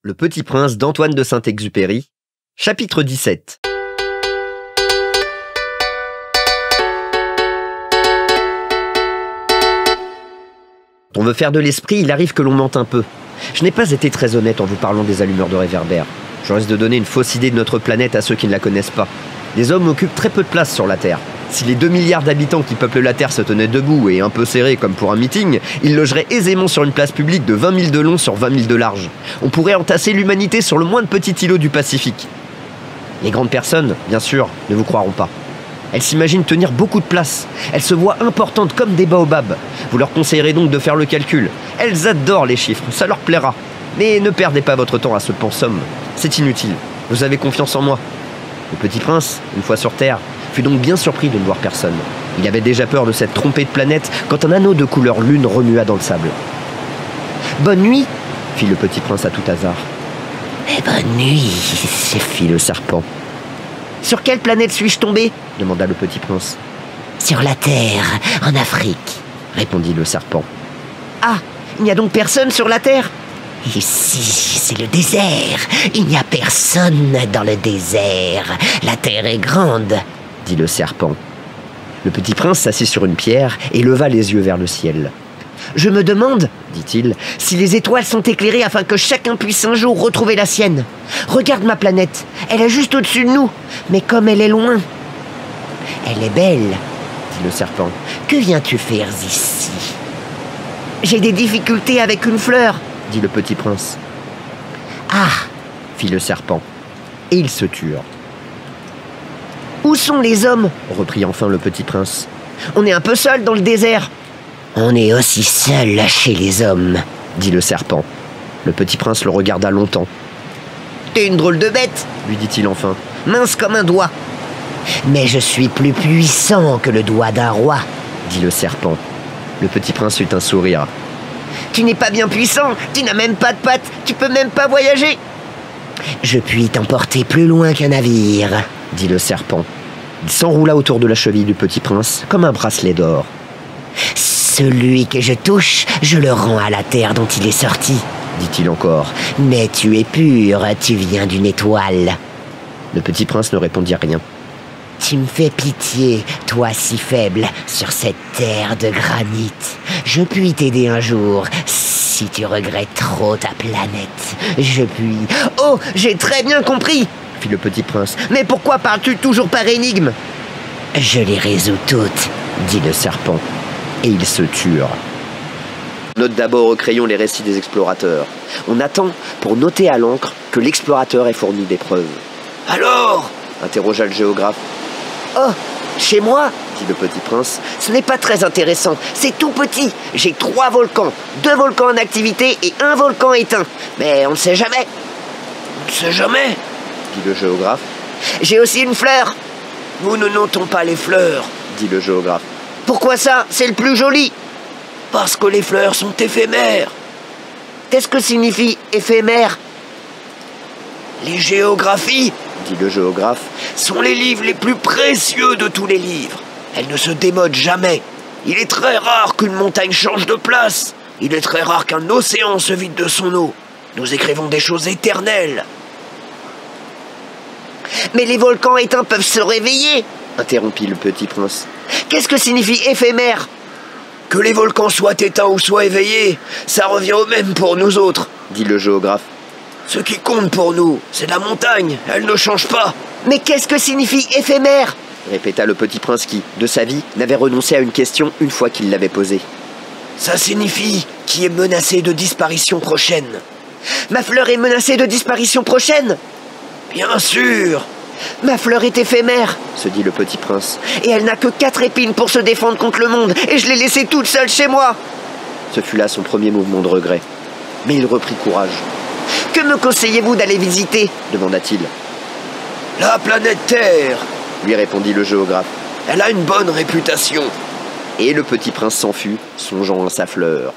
Le Petit Prince d'Antoine de Saint-Exupéry, chapitre 17. Quand on veut faire de l'esprit, il arrive que l'on mente un peu. Je n'ai pas été très honnête en vous parlant des allumeurs de réverbères. Je risque de donner une fausse idée de notre planète à ceux qui ne la connaissent pas. Les hommes occupent très peu de place sur la Terre. Si les 2 milliards d'habitants qui peuplent la Terre se tenaient debout et un peu serrés comme pour un meeting, ils logeraient aisément sur une place publique de 20 000 de long sur 20 000 de large. On pourrait entasser l'humanité sur le moindre petit îlot du Pacifique. Les grandes personnes, bien sûr, ne vous croiront pas. Elles s'imaginent tenir beaucoup de place. Elles se voient importantes comme des baobabs. Vous leur conseillerez donc de faire le calcul. Elles adorent les chiffres, ça leur plaira. Mais ne perdez pas votre temps à ce pensum. C'est inutile. Vous avez confiance en moi. Le Petit Prince, une fois sur Terre, fut donc bien surpris de ne voir personne. Il avait déjà peur de s'être trompé de planète quand un anneau de couleur lune remua dans le sable. « Bonne nuit !» fit le Petit Prince à tout hasard. « Bonne nuit !» fit le serpent. « Sur quelle planète suis-je tombé ?» demanda le Petit Prince. « Sur la Terre, en Afrique !» répondit le serpent. « Ah, il n'y a donc personne sur la Terre ?» « Ici, c'est le désert. Il n'y a personne dans le désert. La Terre est grande, » dit le serpent. Le Petit Prince s'assit sur une pierre et leva les yeux vers le ciel. « Je me demande, dit-il, si les étoiles sont éclairées afin que chacun puisse un jour retrouver la sienne. Regarde ma planète, elle est juste au-dessus de nous, mais comme elle est loin. »« Elle est belle, » dit le serpent. « Que viens-tu faire ici ?»« J'ai des difficultés avec une fleur, » dit le Petit Prince. « Ah !» fit le serpent, et ils se turent. « Où sont les hommes ?» reprit enfin le Petit Prince. « On est un peu seul dans le désert. »« On est aussi seul chez les hommes, » dit le serpent. Le Petit Prince le regarda longtemps. « T'es une drôle de bête, » lui dit-il enfin. « Mince comme un doigt. »« Mais je suis plus puissant que le doigt d'un roi, » dit le serpent. Le Petit Prince eut un sourire. « Tu n'es pas bien puissant, tu n'as même pas de pattes, tu peux même pas voyager. »« Je puis t'emporter plus loin qu'un navire, » dit le serpent. Il s'enroula autour de la cheville du Petit Prince comme un bracelet d'or. « Celui que je touche, je le rends à la terre dont il est sorti, » dit-il encore. « Mais tu es pur, tu viens d'une étoile. » Le Petit Prince ne répondit rien. « Tu me fais pitié, toi si faible, sur cette terre de granit. Je puis t'aider un jour, si tu regrettes trop ta planète. Je puis... »« Oh, j'ai très bien compris !» fit le Petit Prince. « Mais pourquoi parles-tu toujours par énigme ?»« Je les résous toutes, » dit le serpent. Et ils se turent. Note d'abord au crayon les récits des explorateurs. On attend, pour noter à l'encre, que l'explorateur ait fourni des preuves. « Alors ?» interrogea le géographe. « Oh, chez moi, » dit le Petit Prince, « ce n'est pas très intéressant, c'est tout petit. J'ai 3 volcans, 2 volcans en activité et 1 volcan éteint. Mais on ne sait jamais. »« On ne sait jamais, » dit le géographe. « J'ai aussi une fleur. »« Nous ne notons pas les fleurs, » dit le géographe. « Pourquoi ça? C'est le plus joli. »« Parce que les fleurs sont éphémères. »« Qu'est-ce que signifie éphémère ?»« Les géographies, » dit le géographe, « sont les livres les plus précieux de tous les livres. Elles ne se démodent jamais. Il est très rare qu'une montagne change de place. Il est très rare qu'un océan se vide de son eau. Nous écrivons des choses éternelles. »« Mais les volcans éteints peuvent se réveiller, » interrompit le Petit Prince. « Qu'est-ce que signifie éphémère ?»« Que les volcans soient éteints ou soient éveillés, ça revient au même pour nous autres, » dit le géographe. « Ce qui compte pour nous, c'est la montagne, elle ne change pas. »« Mais qu'est-ce que signifie éphémère ?» répéta le Petit Prince qui, de sa vie, n'avait renoncé à une question une fois qu'il l'avait posée. « Ça signifie qui est menacé de disparition prochaine. »« Ma fleur est menacée de disparition prochaine ?»« Bien sûr !»« Ma fleur est éphémère, » se dit le Petit Prince, « et elle n'a que 4 épines pour se défendre contre le monde, et je l'ai laissée toute seule chez moi. » Ce fut là son premier mouvement de regret. Mais il reprit courage. « Que me conseillez-vous d'aller visiter ?» demanda-t-il. « La planète Terre, » lui répondit le géographe. « Elle a une bonne réputation. » Et le Petit Prince s'enfuit, songeant à sa fleur.